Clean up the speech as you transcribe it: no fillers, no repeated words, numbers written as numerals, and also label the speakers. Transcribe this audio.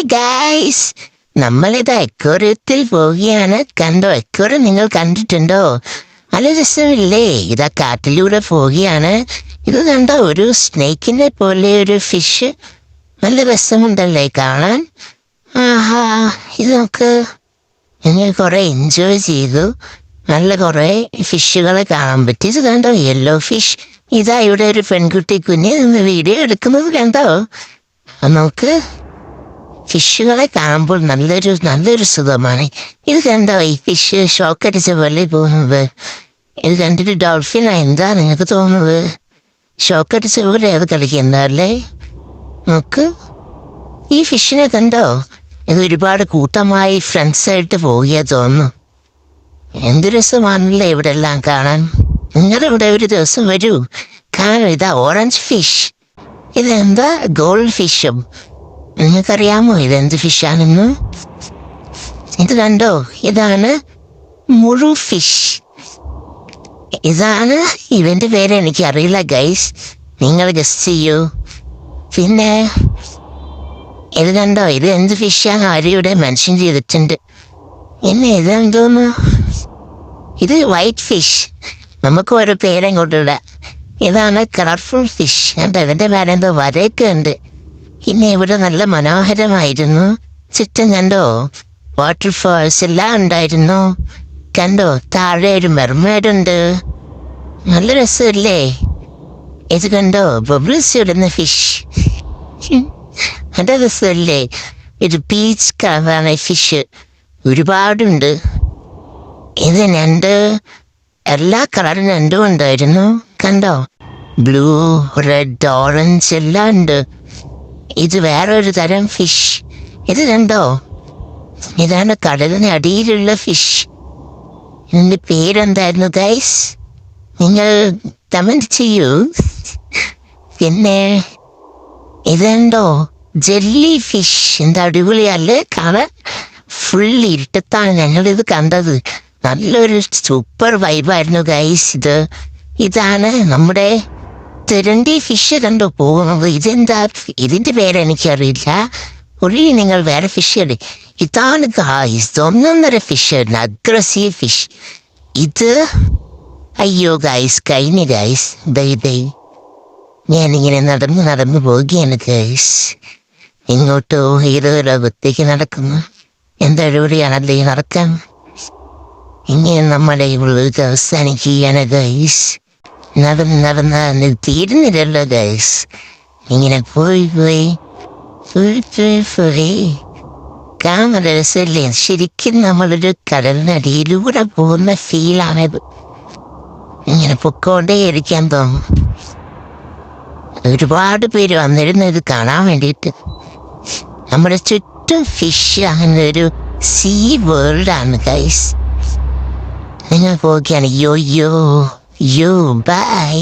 Speaker 1: Hi guys, നമ്മളിത് അക്വേറിയത്തിൽ പോവുകയാണ്. കണ്ടോ? അക്വേറിയം നിങ്ങൾ കണ്ടിട്ടുണ്ടോ? നല്ല രസമില്ലേ? ഇതാ കാട്ടിലൂടെ പോവുകയാണ്. ഇത് കണ്ടോ? ഒരു സ്നേക്കിനെ പോലെ ഒരു ഫിഷ്. നല്ല രസമുണ്ടല്ലേ കാണാൻ? ആഹാ, ഇത് നമുക്ക് ഞങ്ങൾ കുറെ എൻജോയ് ചെയ്തു. നല്ല കുറെ ഫിഷുകളെ കാണാൻ പറ്റി. ഇത് കണ്ടോ? Yellow fish. ഇതാ ഇവിടെ ഒരു പെൺകുട്ടി കുഞ്ഞ് നിന്ന് വീഡിയോ എടുക്കുന്നത് കണ്ടോ? നമുക്ക് ഫിഷുകളെ കാണുമ്പോൾ നല്ലൊരു സുഖമാണ്. ഇത് കണ്ടോ? ഈ ഫിഷ് ഷോക്കടിച്ച പോലെ പോകുന്നത്. ഇത് കണ്ടിട്ട് ഡോൾഫിനാ എന്താ നിങ്ങൾക്ക് തോന്നുന്നത്? ഷോക്കടിച്ച പോലെ അത് കളിക്കുന്നല്ലേ? നോക്ക്, ഈ ഫിഷിനെ കണ്ടോ? ഇത് ഒരുപാട് കൂട്ടമായി ഫ്രണ്ട്സായിട്ട് പോവുകയാ തോന്നുന്നു. എന്ത് രസമാണല്ലേ ഇവിടെ എല്ലാം കാണാൻ. നിങ്ങളിവിടെ ഒരു ദിവസം വരൂ, കാണും. ഇതാ ഓറഞ്ച് ഫിഷ്. ഇതെന്താ? ഗോൾഡ് ഫിഷും. നിങ്ങൾക്കറിയാമോ ഇതെന്ത് ഫിഷാണെന്ന്? ഇത് കണ്ടോ? ഇതാണ് മുഴു ഫിഷ്. ഇതാണ് ഇവന്റെ പേര്. എനിക്കറിയില്ല ഗൈസ്, നിങ്ങൾ ഗസ്റ്റ് ചെയ്യൂ. പിന്നെ ഇത് കണ്ടോ? ഇത് എന്ത് ഫിഷാണ്? ആര്യയുടെ മെൻഷൻ ചെയ്തിട്ടുണ്ട്. ഇതെന്തോന്നു? ഇത് വൈറ്റ് ഫിഷ്. നമുക്ക് ഓരോ പേരങ്ങോട്ടിടാം. ഇതാണ് കളർഫുൾ ഫിഷ്. കണ്ടോ? ഇതിന്റെ പേരെന്തോ വരയൊക്കെ ഉണ്ട്. പിന്നെ ഇവിടെ നല്ല മനോഹരമായിരുന്നു. ചുറ്റും കണ്ടോ? വാട്ടർഫാൾസ് എല്ലാം ഉണ്ടായിരുന്നു. കണ്ടോ? താഴെ ഒരു മെർമെയ്ഡുണ്ട്. നല്ല രസമല്ലേ? ഇത് കണ്ടോ? ബബിൾസ് ഇടുന്ന ഫിഷ്. നല്ല രസമല്ലേ? ഇത് പീച്ച് കളറാണ് ഫിഷ്. ഒരുപാടുണ്ട്. ഇത് ഞണ്ട്. എല്ലാ കളറും ഞണ്ടും ഉണ്ടായിരുന്നു. കണ്ടോ? ബ്ലൂ, റെഡ്, ഓറഞ്ച് എല്ലാം ഉണ്ട്. ഇത് വേറൊരു തരം ഫിഷ്. ഇത് കണ്ടോ? ഇതാണ് കടലിന് അടിയിലുള്ള ഫിഷ്. ഇതിന്റെ പേരെന്തായിരുന്നു ഗൈസ്? നിങ്ങൾ കമന്റ് ചെയ്യൂ. പിന്നെ ഇതെന്തോ? Jelly fish. എന്താ അടിപൊളിയല്ലേ കാണാൻ? ഫുൾ ഇരുട്ടത്താണ് ഞങ്ങളിത് കണ്ടത്. നല്ലൊരു സൂപ്പർ വൈബായിരുന്നു ഗൈസ്. ഇതാണ് നമ്മുടെ തെരണ്ടി ഫിഷ്. കണ്ടോ പോകുന്നത്? ഇതെന്താ? ഇതിന്റെ പേരെനിക്കറിയില്ല. ഒരു നിങ്ങൾ വേറെ ഫിഷ് അല്ലേ? ഇതാണ് ഗായ്സ് ഒന്നൊന്നര ഫിഷ്, അഗ്രസീവ് ഫിഷ്. ഇത് അയ്യോ ഗായ്സ്, കഴിഞ്ഞ ഗായ്സ്. ഞാനിങ്ങനെ നടന്നു പോവുകയാണ് ഗായ്സ്. ഇങ്ങോട്ടോ ഏതോ ലോകത്തേക്ക് നടക്കുന്നു. എന്താ എവിടെയാണല്ലേ നടക്കാൻ? ഇങ്ങനെ നമ്മളെ ഇവിടെ അവസാനിക്കുകയാണ് ഗൈസ്. നടന്ന് തീരുന്നില്ലല്ലോ ഗൈസ്. ഇങ്ങനെ പോയി കാണാൻ രസമല്ലേ? ശരിക്കും നമ്മളൊരു കടലിനടിയിലൂടെ പോകുന്ന ഫീലാണിത്. ഇങ്ങനെ പൊക്കോണ്ടേ ഇരിക്കാൻ തോന്നും. ഒരുപാട് പേര് വന്നിരുന്നു ഇത് കാണാൻ വേണ്ടിയിട്ട്. നമ്മുടെ ചുറ്റും ഫിഷ്. അങ്ങനെ ഒരു സീ വേൾഡാണ് ഗൈസ്. നിങ്ങൾ പോവുകയാണ്. യോ ബൈ.